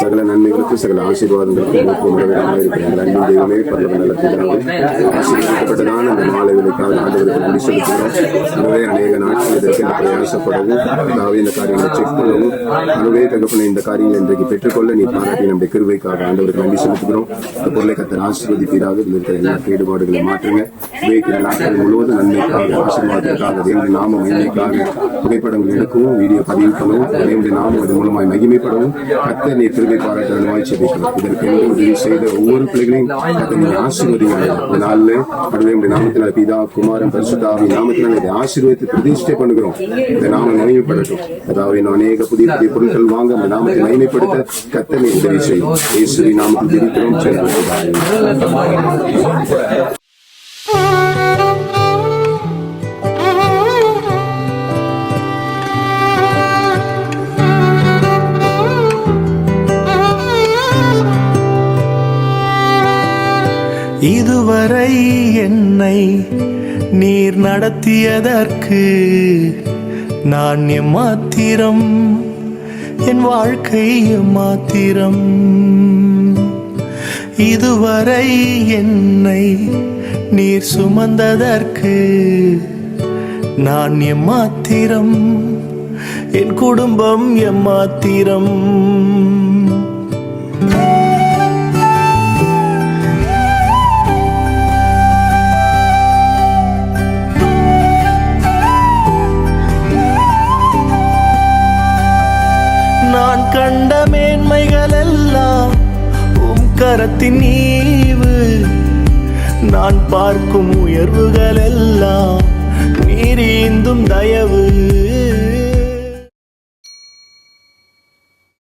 சகல நன்மைகளுக்கு சகல ஆசீர்வாதங்களுக்கு இருக்கிறார்கள். அன்பின் தெய்வமே, பரலோக நல்ல பிதாவே, ஆசீர்வதிக்கப்பட்டதான இந்த மாலை வேளைக்காக ஆண்டவருக்கு நன்றி செலுத்துகிறோம். எனவே அநேக நாட்கள் இதற்கு பிரயாசப்படவும், அதாவது இந்த காரியங்களை செக் பண்ணவும், அதுவே தகப்பனை இந்த காரியங்களை இன்றைக்கு பெற்றுக்கொள்ள நீ பாராட்டி நம்முடைய கிருபைக்காக ஆண்டவருக்கு நன்றி செலுத்துகிறோம். இந்த பொருளை கர்த்தர் ஆசீர்வதிப்பீராக. இதில் இருக்கிற எல்லா கேடுபாடுகளை மாற்றுங்க. நாட்கள் முழுவதும் நன்மைக்காக, ஆசீர்வாதத்திற்காக, தேவனுடைய நாம மகிமைக்காக புகைப்படங்கள் எடுக்கவும், வீடியோ பதிவு பண்ணவும், தேவனுடைய நாமம் அது மூலமாய் மகிமைப்படவும் கர்த்தர் நீ கிருபை பாராட்டுவாய் செபிக்கிறோம். இதற்கு உதவி செய்த ஒவ்வொரு பிள்ளைகளையும் கர்த்தர் நீ ஆசீர்வதிங்க. இந்த நாளில் நம்முடைய நாமத்தினால் பிதா குமாரன் பரிசுத்த ஆவியின் நாமத்தினால் இதை ஆசீர்வதித்து பிரதிஷ்டை பண்ணுகிறோம். இந்த நாமம் மகிமைப்படட்டும். அதாவது இன்னும் அநேக புதிய புதிய பொருட்கள் வாங்க அந்த நாமத்தை மகிமைப்படுத்த கர்த்தர் நீ உதவி செய்யும். இயேசுவின் நாமத்தில் ஜெபிக்கிறோம். இதுவரை என்னை நீர் நடத்தியதற்கு நான் எம்மாத்திரம், என் வாழ்க்கை எம்மாத்திரம். இதுவரை என்னை நீர் சுமந்ததற்கு நான் எம்மாத்திரம், என் குடும்பம் எம்மாத்திரம். நான் கண்ட மேன்மைகள் எல்லாம் உம் கரத்தின் ஈவு, நான் பார்க்கும் உயர்வுகள் எல்லாம் நீர் ஈந்தும் தயவு.